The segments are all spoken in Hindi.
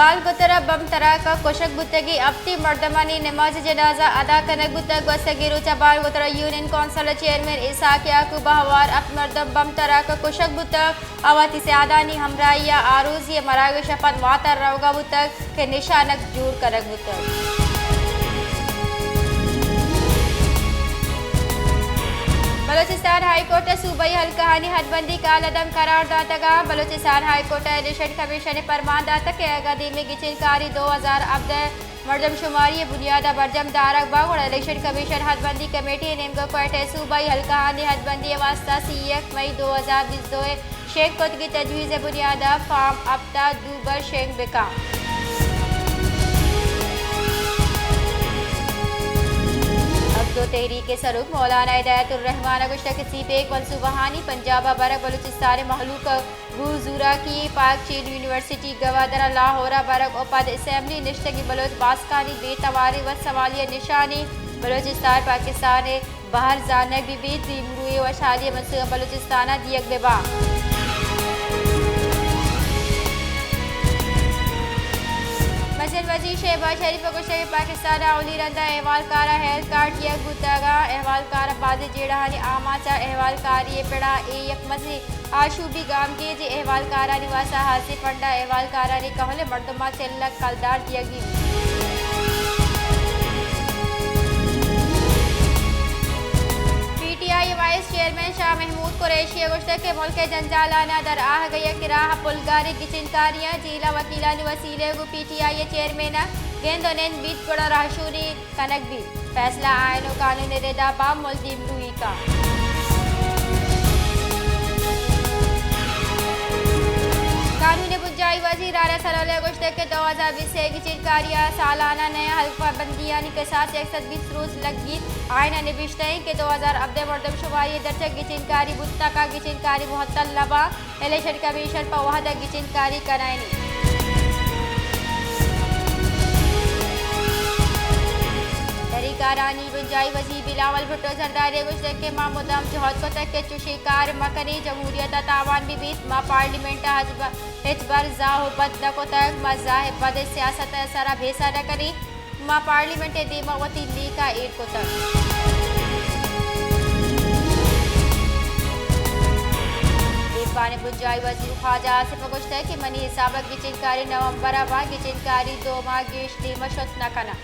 बाल गुतरा बम तरा का कोशक बुतगी अफ्ती मर्दमानी नमाज जनाजा अदा कनक बुतग वसगिरु चबाल गुतरा यूनियन काउंसिल चेयरमैन इसाक याकूब हवार अफ मर्दम बम तरा का कोशक बुतग अवाती से आदानी हमराइया आरूज ये मराग शपथ वातर रवगा बुतग के निशानक जूर करक बुतग बलोचिस्तान हाई कोर्ट सूबाई हल्काहानी हदबंदी का लदम करार दातगा Balochistan high court election commission ने फरमान दाता के आगादी में गिचिनकारी 2000 अब्द मर्दमशुमारी बुनियाद बरजम दारक बाग और इलेक्शन कमीशन हदबंदी कमेटी नेमको कोर्ट सूबाई हल्काहानी हदबंदी वास्ता CF मई 2022 शेख कोत की तजवीज़ बुनियाद फार्म अब्ता दूबर शेख बिका दो तहरीक के सरुख मौलाना हिदायतुर रहमान गुश्ता किसी पे एक मनसूबाहानी पंजाब बरक बलूचिस्तान महलूक गुजूरा की पाक चीन यूनिवर्सिटी गवादरा लाहौर बरक ओपद असम्बली निश्तगी बलोच बासकानी बेतवारी व सवालिया निशानी बलूचिस्तान पाकिस्तान बाहर जानक बीबी दिमरुए व शादी मनसूबा बलूचिस्तान दियक बेबा मसलन वजीर शहबाज शरीफ गुश्ता पाकिस्तान अवली रंदा अहवालकारा हेल्थ कार्ड यक गुतागा अहवालकारा बाद जेड़ाहानी आमाचा अहवालकारी पेड़ा एक मसी आशूबी गाम के जे अहवालकारा निवासा हासी फंडा अहवालकारा ने कहले मर्दमा चेल्लक कलदार दियगी PTI vice chairman Shah Mahmood Qureshi गुश्ता के मुल्क जंजालाना दर आह गया कि राह पुलगारी किचिनकारियां जिला वकीलानी वसीले गु PTI चेयरमैन गेंदोनेन बीत बड़ा राशूरी कनक भी फैसला आयनो कानून रेदा बाम मुल्जीम लुई का कानून बुजाई वजीर आला सलाह गुश्ता के 2020 से गिचिनकारियां सालाना नया हल्का बंदियानी के साथ 120 रोज लगी आयना निविष्ट है कि 2000 अब्दे मर्दमशुमारी दर्जक गिचिनकारी बुत्ता का गिचिनकारी मुहत्तल लबा इलेक्शन कमीशन पर वहदा गिचिनकारी करायनी तरीकारानी बुजाई वजीर बिलावल भुट्टो सरदारी गुश्ता के मामुदाम जोहद को तक के चुशिकार मकनी जमहूरियत तावान भी बीत मा पार्लिमेंट हिजबर जाहुबत को तक मजाहिब बद सियासत सरा भेसा न करी मा पार्लिमेंट दीमावती ली का ईद को तक पानी बुजाई वजीर ख्वाजा आसिफ गुश्ता की मनी हिसाबक गिचिनकारी नवंबर बा गिचिनकारी 2 माह गेश दीमशत न कना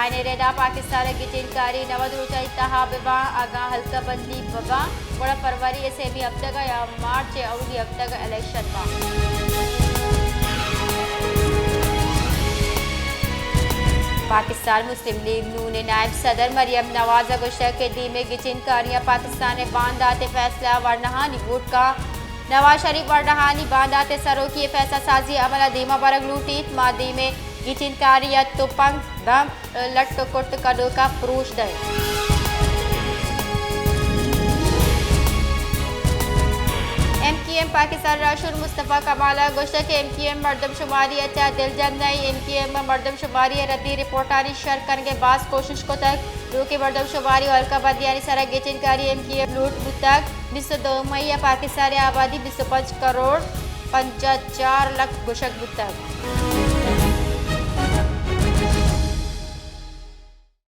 आयने रेदा पाकिस्तान गिचिनकारी नवदरुचा इत्तहा बिबा आगा हल्का बंदी बबा बड़ा फरवरी से भी अब तक या मार्च अवली अब तक इलेक्शन बा पाकिस्तान मुस्लिम लीग नून नायब सदर मरियम नवाज गुश्ता के दी में गिचिनकारियां पाकिस्तान बांध आते फैसला वर्नहानी वोट का नवाज शरीफ वर्नहानी बांध आते सरों की फैसला साजी अमला दीमा बरग लूटी मादी में गिचिनकारियां तो पंख दम लट कुट कदो का प्रूश दे MKM पाकिस्तान राशुल मुस्तफ़ा कमाला गुश्ता के MKM मर्दमशुमारी अच्छा दिलजम नहीं MKM मर्दमशुमारी रद्दी रिपोर्टारी शर करने के बाद कोशिश को तक जो कि मर्दमशुमारी हल्का बदियानी सारा गिचिनकारी MKM लूट बुतक 22 मई पाकिस्तान आबादी 25 करोड़ 54 लाख गुशक बुतक